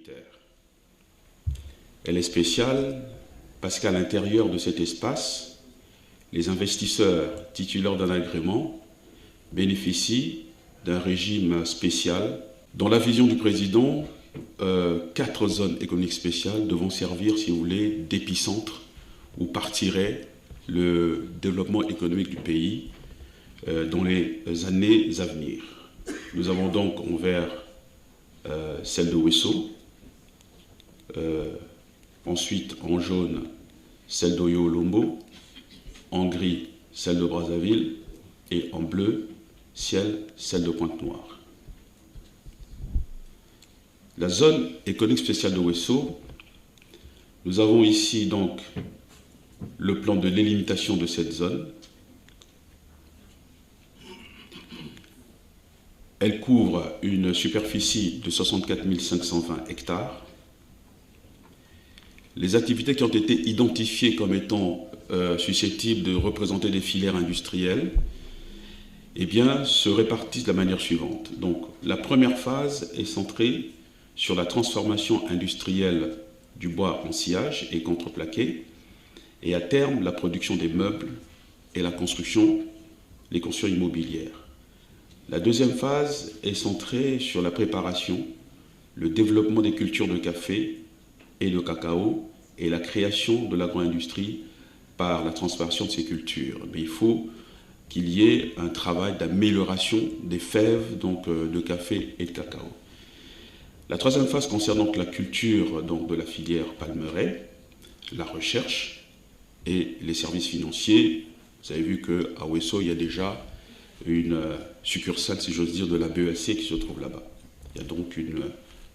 militaire. Elle est spéciale parce qu'à l'intérieur de cet espace, les investisseurs titulaires d'un agrément bénéficient d'un régime spécial. Dans la vision du président, 4 zones économiques spéciales devront servir, si vous voulez, d'épicentre où partirait le développement économique du pays dans les années à venir. Nous avons donc en vert celle de Ouesso, ensuite en jaune celle d'Oyo-Olombo, en gris celle de Brazzaville et en bleu celle de Pointe-Noire. La zone économique spéciale de Ouesso, nous avons ici donc le plan de délimitation de cette zone. Elle couvre une superficie de 64 520 hectares. Les activités qui ont été identifiées comme étant susceptibles de représenter des filières industrielles, eh bien, se répartissent de la manière suivante. Donc, la première phase est centrée sur la transformation industrielle du bois en sciage et contreplaqué, et à terme, la production des meubles et les constructions immobilières. La deuxième phase est centrée sur la préparation, le développement des cultures de café et de cacao et la création de l'agro-industrie par la transformation de ces cultures. Mais il faut qu'il y ait un travail d'amélioration des fèves donc, de café et de cacao. La troisième phase concerne donc la culture donc, de la filière palmeraie, la recherche et les services financiers. Vous avez vu qu'à Ouesso, il y a déjà une succursale, si j'ose dire, de la BESC qui se trouve là-bas. Il y a donc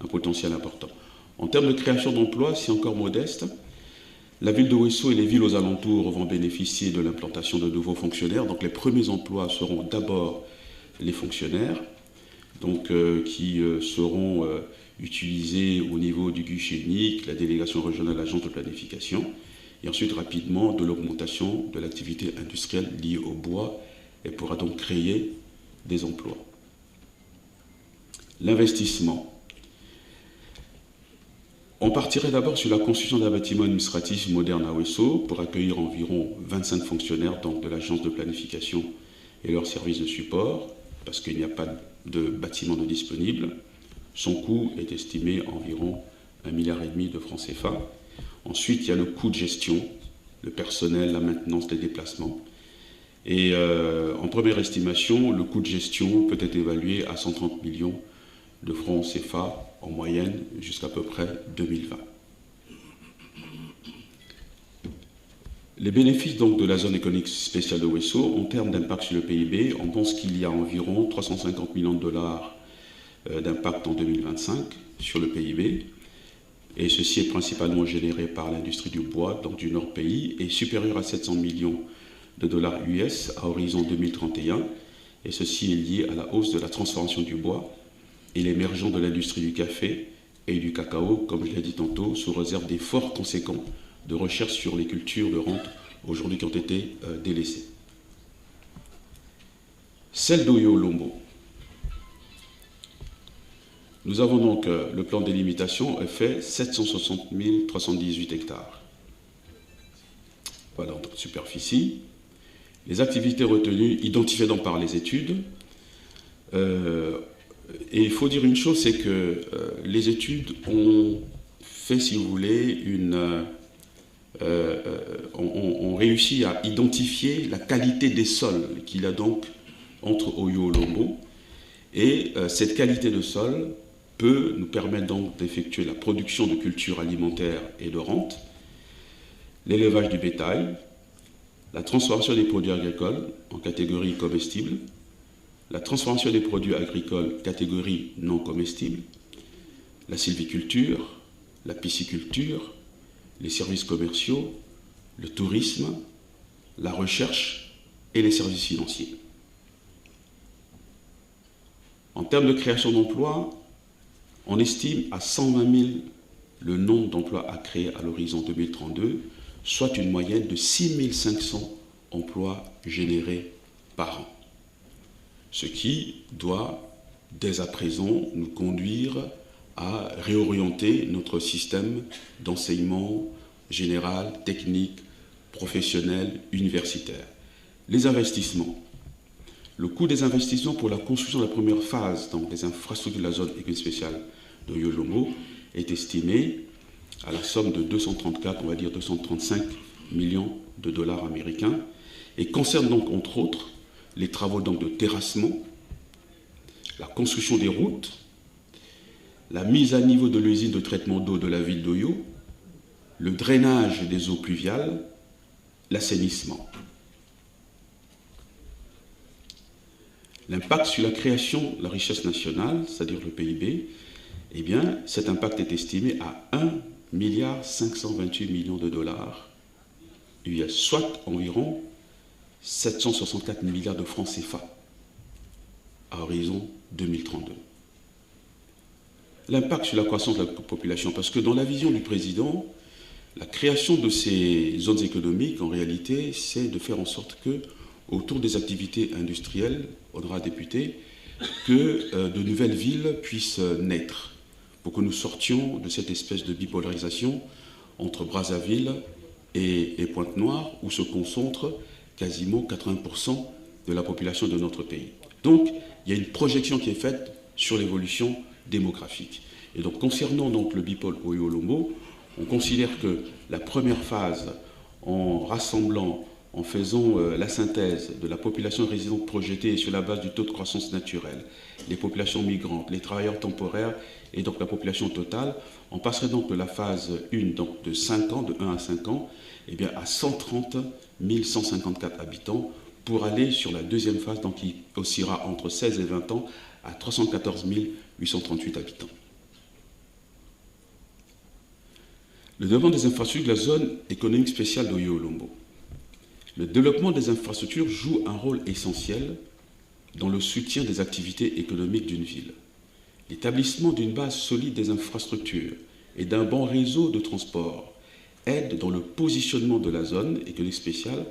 un potentiel important. En termes de création d'emplois, c'est encore modeste. La ville de Ouesso et les villes aux alentours vont bénéficier de l'implantation de nouveaux fonctionnaires. Donc les premiers emplois seront d'abord les fonctionnaires, donc, qui seront utilisés au niveau du guichet unique, la délégation régionale agente de planification, et ensuite rapidement de l'augmentation de l'activité industrielle liée au bois et pourra donc créer des emplois. L'investissement. On partirait d'abord sur la construction d'un bâtiment administratif moderne à Ouesso pour accueillir environ 25 fonctionnaires donc de l'agence de planification et leurs services de support, parce qu'il n'y a pas de bâtiment de disponible. Son coût est estimé à environ 1,5 milliard de francs CFA. Ensuite, il y a le coût de gestion, le personnel, la maintenance des déplacements. Et en première estimation, le coût de gestion peut être évalué à 130 millions de francs CFA en moyenne jusqu'à peu près 2020. Les bénéfices donc de la zone économique spéciale de Ouesso, en termes d'impact sur le PIB, on pense qu'il y a environ 350 millions de dollars d'impact en 2025 sur le PIB. Et ceci est principalement généré par l'industrie du bois, donc du nord pays, et supérieur à 700 millions de dollars US à horizon 2031. Et ceci est lié à la hausse de la transformation du bois et l'émergence de l'industrie du café et du cacao, comme je l'ai dit tantôt, sous réserve d'efforts conséquents de recherche sur les cultures de rente aujourd'hui qui ont été délaissées. Celle d'Oyo-Olombo. Nous avons donc le plan de délimitation fait 760 318 hectares. Voilà, donc superficie. Les activités retenues, identifiées donc par les études. Et il faut dire une chose, c'est que les études ont fait, si vous voulez, ont réussi à identifier la qualité des sols qu'il y a donc entre Oyo-Olombo. Et cette qualité de sol peut nous permettre donc d'effectuer la production de cultures alimentaires et de rente, l'élevage du bétail, la transformation des produits agricoles en catégorie comestible, la transformation des produits agricoles catégorie non comestible, la sylviculture, la pisciculture, les services commerciaux, le tourisme, la recherche et les services financiers. En termes de création d'emplois, on estime à 120 000 le nombre d'emplois à créer à l'horizon 2032, soit une moyenne de 6 500 emplois générés par an. Ce qui doit, dès à présent, nous conduire à réorienter notre système d'enseignement général, technique, professionnel, universitaire. Les investissements. Le coût des investissements pour la construction de la première phase dans les infrastructures de la zone économique spéciale de Oyo-Olombo est estimé à la somme de 234, on va dire 235 millions de dollars américains, et concerne donc entre autres les travaux donc de terrassement, la construction des routes, la mise à niveau de l'usine de traitement d'eau de la ville d'Oyo, le drainage des eaux pluviales, l'assainissement. L'impact sur la création de la richesse nationale, c'est-à-dire le PIB, eh bien, cet impact est estimé à 1,528 milliard de dollars US, soit environ 764 milliards de francs CFA à horizon 2032. L'impact sur la croissance de la population, parce que dans la vision du président, la création de ces zones économiques, en réalité, c'est de faire en sorte que, autour des activités industrielles, on aura député, que de nouvelles villes puissent naître, pour que nous sortions de cette espèce de bipolarisation entre Brazzaville et Pointe-Noire, où se concentre quasiment 80% de la population de notre pays. Donc, il y a une projection qui est faite sur l'évolution démographique. Et donc, concernant donc, le bipôle Oyo-Olombo, on considère que la première phase, en rassemblant, en faisant la synthèse de la population résidente projetée sur la base du taux de croissance naturel, les populations migrantes, les travailleurs temporaires et donc la population totale, on passerait donc de la phase 1, donc de 5 ans, de 1 à 5 ans, eh bien à 130 154 habitants pour aller sur la deuxième phase, donc qui oscillera entre 16 et 20 ans à 314 838 habitants. Le développement des infrastructures de la zone économique spéciale d'Oyo-Olombo. Le développement des infrastructures joue un rôle essentiel dans le soutien des activités économiques d'une ville. L'établissement d'une base solide des infrastructures et d'un bon réseau de transport aide dans le positionnement de la zone économique spéciale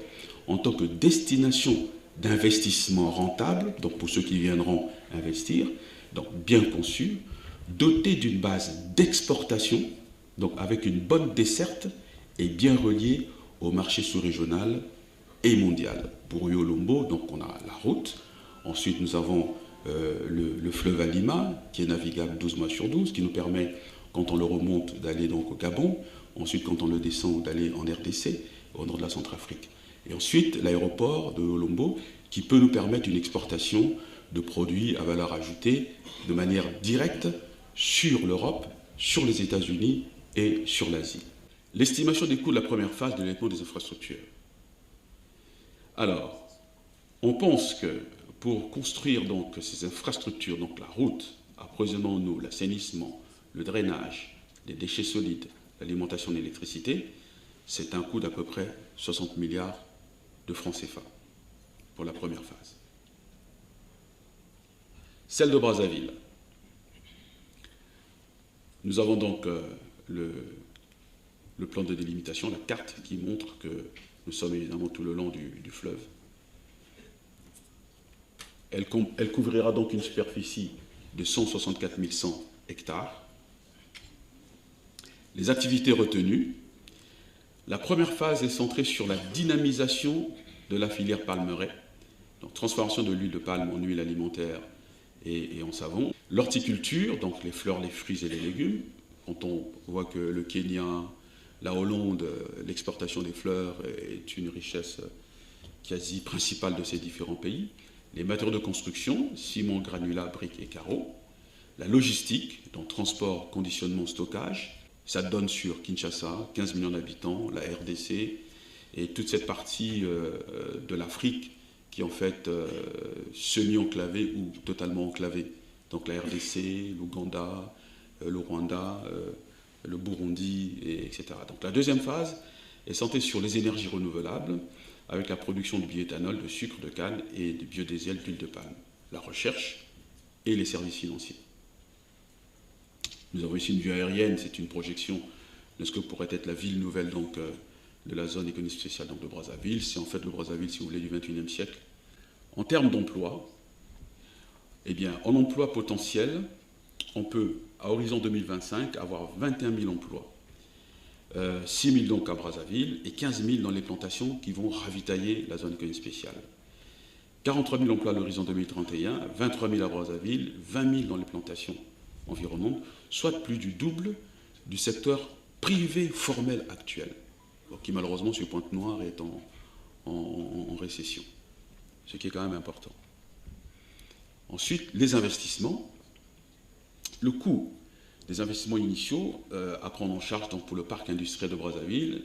en tant que destination d'investissement rentable, donc pour ceux qui viendront investir, donc bien conçu, doté d'une base d'exportation, donc avec une bonne desserte et bien relié au marché sous-régional et mondial. Pour Oyo-Olombo, donc on a la route, ensuite nous avons le fleuve Alima, qui est navigable 12 mois sur 12, qui nous permet, quand on le remonte, d'aller donc au Gabon, ensuite quand on le descend, d'aller en RDC, au nord de la Centrafrique. Et ensuite, l'aéroport de Olombo, qui peut nous permettre une exportation de produits à valeur ajoutée de manière directe sur l'Europe, sur les États-Unis et sur l'Asie. L'estimation des coûts de la première phase de développement des infrastructures. Alors, on pense que pour construire donc ces infrastructures, donc la route, approvisionnement en eau, l'assainissement, le drainage, les déchets solides, l'alimentation d'électricité, c'est un coût d'à peu près 60 milliards de francs CFA pour la première phase. Celle de Brazzaville. Nous avons donc le plan de délimitation, la carte qui montre que nous sommes évidemment tout le long du fleuve. Elle couvrira donc une superficie de 164 100 hectares. Les activités retenues. La première phase est centrée sur la dynamisation de la filière palmeraie, donc transformation de l'huile de palme en huile alimentaire et en savon. L'horticulture, donc les fleurs, les fruits et les légumes. Quand on voit que le Kenya, la Hollande, l'exportation des fleurs est une richesse quasi principale de ces différents pays. Les matériaux de construction, ciment, granulat, briques et carreaux. La logistique, donc transport, conditionnement, stockage. Ça donne sur Kinshasa, 15 millions d'habitants, la RDC, et toute cette partie de l'Afrique qui est en fait semi-enclavée ou totalement enclavée. Donc la RDC, l'Ouganda, le Rwanda, le Burundi, etc. Donc la deuxième phase est centrée sur les énergies renouvelables, avec la production de bioéthanol, de sucre de canne et de biodiesel, d'huile de palme, la recherche et les services financiers. Nous avons ici une vue aérienne, c'est une projection de ce que pourrait être la ville nouvelle donc, de la zone économique spéciale donc, de Brazzaville. C'est en fait le Brazzaville, si vous voulez, du XXIe siècle. En termes d'emploi, eh bien, en emploi potentiel, on peut à horizon 2025, avoir 21 000 emplois. 6 000 donc à Brazzaville et 15 000 dans les plantations qui vont ravitailler la zone économique spéciale. 43 000 emplois à l'horizon 2031, 23 000 à Brazzaville, 20 000 dans les plantations environnantes, soit plus du double du secteur privé formel actuel, qui malheureusement sur Pointe-Noire est en récession, ce qui est quand même important. Ensuite, les investissements. Le coût des investissements initiaux à prendre en charge donc, pour le parc industriel de Brazzaville,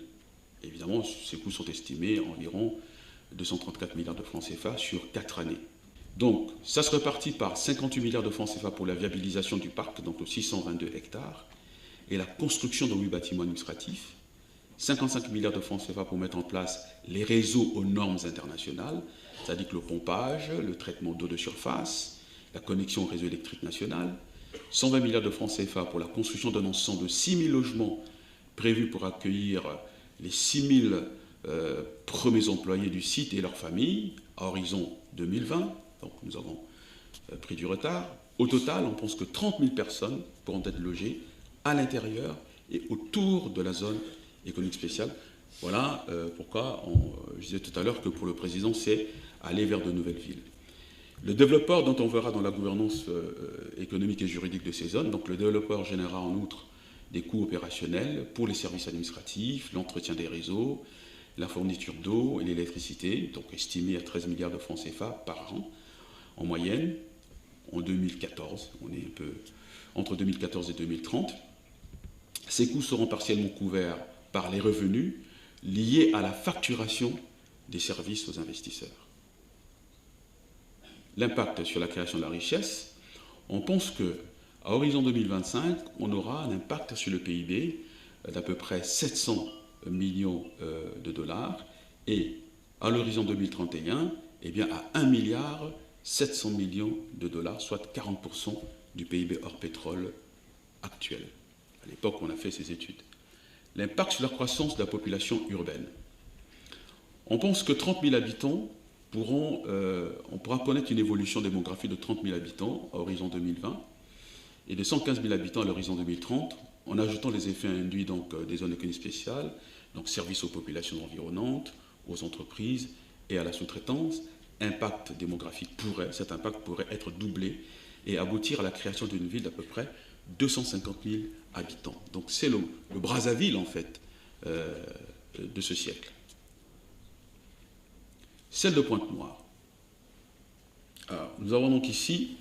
évidemment, ces coûts sont estimés à environ 234 milliards de francs CFA sur 4 années. Donc, ça se répartit par 58 milliards de francs CFA pour la viabilisation du parc, donc de 622 hectares, et la construction de 8 bâtiments administratifs, 55 milliards de francs CFA pour mettre en place les réseaux aux normes internationales, c'est-à-dire que le pompage, le traitement d'eau de surface, la connexion au réseau électrique national, 120 milliards de francs CFA pour la construction d'un ensemble de 6 000 logements prévus pour accueillir les 6 000 premiers employés du site et leurs familles à horizon 2020. Donc nous avons pris du retard. Au total, on pense que 30 000 personnes pourront être logées à l'intérieur et autour de la zone économique spéciale. Voilà pourquoi je disais tout à l'heure que pour le président, c'est aller vers de nouvelles villes. Le développeur dont on verra dans la gouvernance économique et juridique de ces zones, donc le développeur générera en outre des coûts opérationnels pour les services administratifs, l'entretien des réseaux, la fourniture d'eau et l'électricité, donc estimés à 13 milliards de francs CFA par an en moyenne, en 2014, on est un peu entre 2014 et 2030. Ces coûts seront partiellement couverts par les revenus liés à la facturation des services aux investisseurs. L'impact sur la création de la richesse, on pense qu'à horizon 2025, on aura un impact sur le PIB d'à peu près 700 millions de dollars et à l'horizon 2031, eh bien à 1 milliard 700 millions de dollars, soit 40% du PIB hors pétrole actuel. À l'époque où on a fait ces études. L'impact sur la croissance de la population urbaine. On pense que 30 000 habitants on pourra connaître une évolution démographique de 30 000 habitants à horizon 2020 et de 115 000 habitants à l'horizon 2030, en ajoutant les effets induits donc, des zones économiques spéciales, donc services aux populations environnantes, aux entreprises et à la sous-traitance. Impact démographique cet impact pourrait être doublé et aboutir à la création d'une ville d'à peu près 250 000 habitants. Donc c'est le Brazzaville, en fait, de ce siècle. Celle de Pointe-Noire. Nous avons donc ici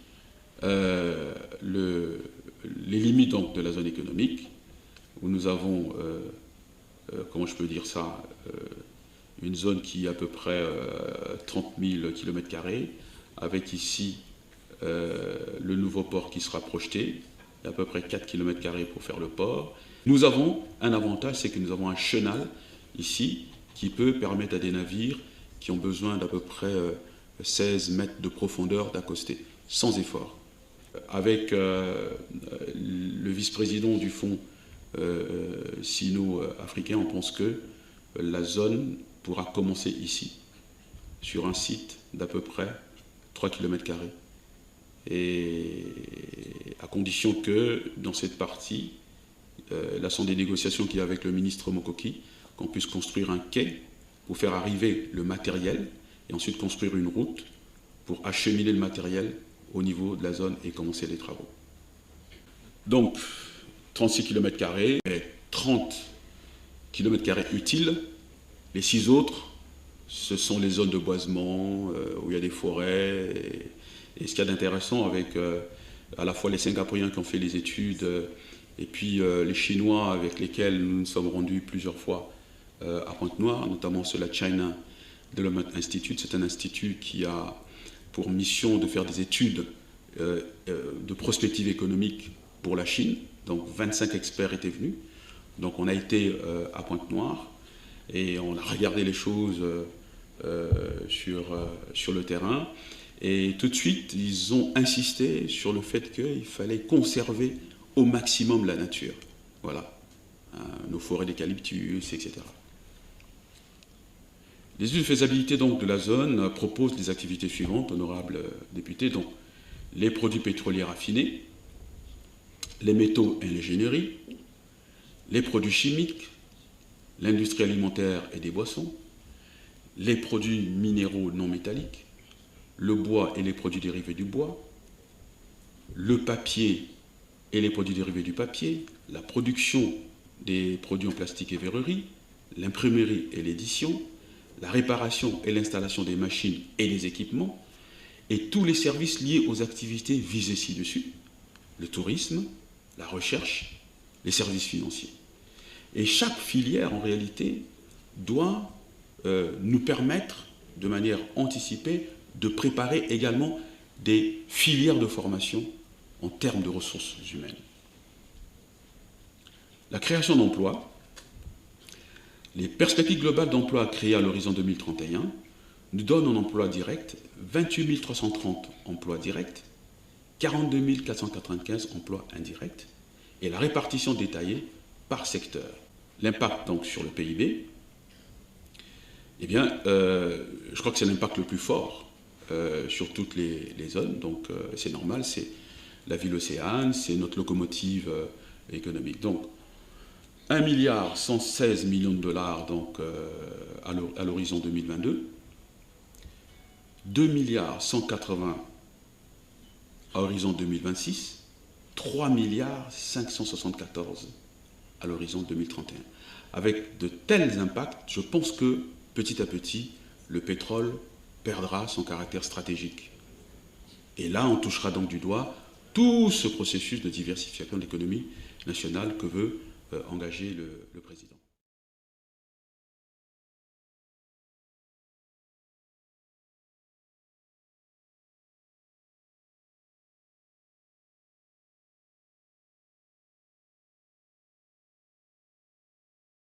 les limites donc, de la zone économique, où nous avons, comment je peux dire ça, une zone qui est à peu près 30 000 km², avec ici le nouveau port qui sera projeté, il y a à peu près 4 km² pour faire le port. Nous avons un avantage, c'est que nous avons un chenal ici qui peut permettre à des navires qui ont besoin d'à peu près 16 mètres de profondeur d'accoster, sans effort. Avec le vice-président du fonds sino-africain, on pense que la zone pourra commencer ici, sur un site d'à peu près 3 km². Et à condition que, dans cette partie, là sont des négociations qu'il y a avec le ministre Mokoki, qu'on puisse construire un quai pour faire arriver le matériel et ensuite construire une route pour acheminer le matériel au niveau de la zone et commencer les travaux. Donc, 36 km² et 30 km² utiles. Les 6 autres, ce sont les zones de boisement où il y a des forêts. Et ce qu'il y a d'intéressant avec à la fois les Singapouriens qui ont fait les études et puis les Chinois avec lesquels nous nous sommes rendus plusieurs fois à Pointe-Noire, notamment sur la China Development Institute. C'est un institut qui a pour mission de faire des études de prospective économique pour la Chine. Donc 25 experts étaient venus. Donc on a été à Pointe-Noire et on a regardé les choses sur le terrain. Et tout de suite, ils ont insisté sur le fait qu'il fallait conserver au maximum la nature. Voilà. Nos forêts d'eucalyptus, etc. Les études de faisabilité donc, de la zone proposent les activités suivantes, honorables députés. Donc, les produits pétroliers raffinés, les métaux et l'ingénierie, les produits chimiques, l'industrie alimentaire et des boissons, les produits minéraux non métalliques, le bois et les produits dérivés du bois, le papier et les produits dérivés du papier, la production des produits en plastique et verrerie, l'imprimerie et l'édition, la réparation et l'installation des machines et des équipements, et tous les services liés aux activités visées ci-dessus, le tourisme, la recherche, les services financiers. Et chaque filière, en réalité, doit nous permettre, de manière anticipée, de préparer également des filières de formation en termes de ressources humaines. La création d'emplois, les perspectives globales d'emploi créées à l'horizon 2031 nous donnent en emploi direct 28 330 emplois directs, 42 495 emplois indirects, et la répartition détaillée par secteur. L'impact donc sur le PIB, eh bien, je crois que c'est l'impact le plus fort sur toutes les zones, donc c'est normal, c'est la ville océane, c'est notre locomotive économique. Donc, 1,116 milliard de dollars donc, à l'horizon 2022, 2,180 milliards à l'horizon 2026, 3,574 milliards à l'horizon 2031. Avec de tels impacts, je pense que petit à petit, le pétrole perdra son caractère stratégique. Et là, on touchera donc du doigt tout ce processus de diversification de l'économie nationale que veut engager le président.